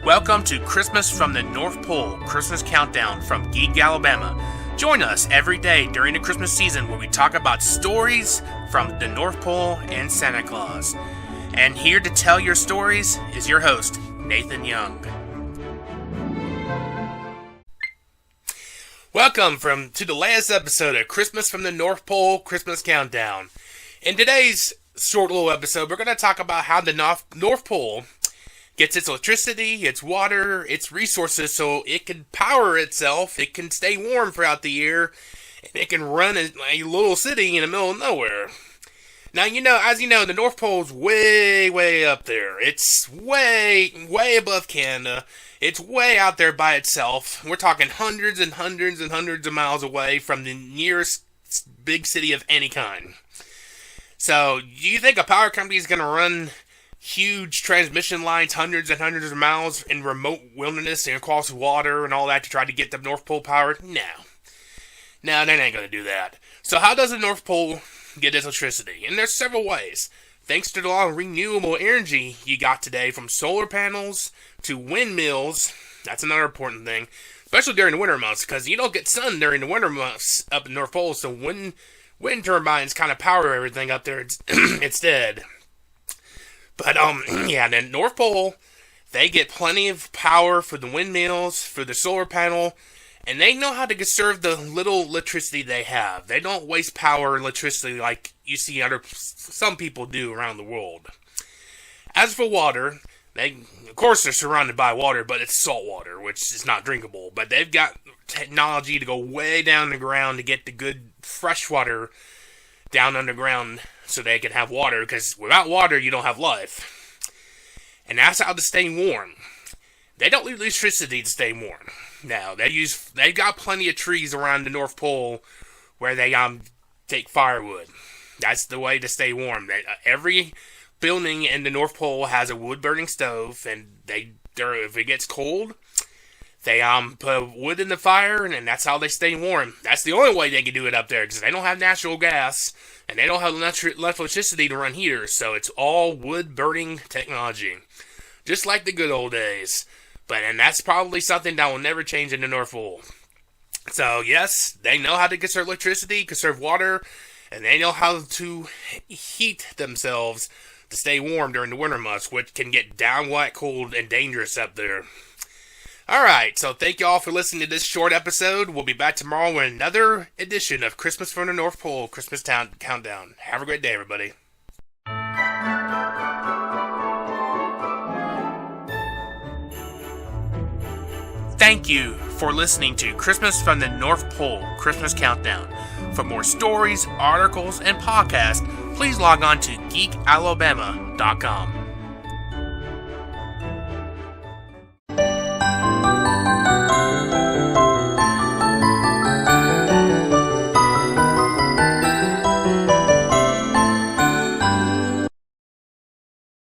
Welcome to Christmas from the North Pole, Christmas Countdown from Geek, Alabama. Join us every day during the Christmas season where we talk about stories from the North Pole and Santa Claus. And here to tell your stories is your host, Nathan Young. Welcome to the last episode of Christmas from the North Pole, Christmas Countdown. In today's short little episode, we're going to talk about how the North Pole gets its electricity, its water, its resources so it can power itself, it can stay warm throughout the year, and it can run a little city in the middle of nowhere. Now, as you know, the North Pole's way, way up there. It's way, way above Canada. It's way out there by itself. We're talking hundreds and hundreds and hundreds of miles away from the nearest big city of any kind. So, do you think a power company is going to run huge transmission lines hundreds and hundreds of miles in remote wilderness and across water and all that to try to get the North Pole powered? No, they ain't going to do that. So how does the North Pole get its electricity? And there's several ways. Thanks to the lot of renewable energy you got today, from solar panels to windmills. That's another important thing, especially during the winter months, because you don't get sun during the winter months up in the North Pole, so wind turbines kind of power everything up there instead. But, the North Pole, they get plenty of power for the windmills, for the solar panel, and they know how to conserve the little electricity they have. They don't waste power and electricity like you see some people do around the world. As for water, of course they're surrounded by water, but it's salt water, which is not drinkable. But they've got technology to go way down the ground to get the good fresh water down underground so they can have water, because without water you don't have life. And that's how to stay warm. They don't need electricity to stay warm. Now, they've got plenty of trees around the North Pole where they take firewood. That's the way to stay warm. Every building in the North Pole has a wood-burning stove, and if it gets cold, they put wood in the fire, and that's how they stay warm. That's the only way they can do it up there, because they don't have natural gas, and they don't have enough electricity to run heaters, so it's all wood-burning technology. Just like the good old days. And that's probably something that will never change in the North Pole. So, yes, they know how to conserve electricity, conserve water, and they know how to heat themselves to stay warm during the winter months, which can get downright cold and dangerous up there. Alright, so thank you all for listening to this short episode. We'll be back tomorrow with another edition of Christmas from the North Pole, Christmas Countdown. Have a great day, everybody. Thank you for listening to Christmas from the North Pole, Christmas Countdown. For more stories, articles, and podcasts, please log on to geekalabama.com.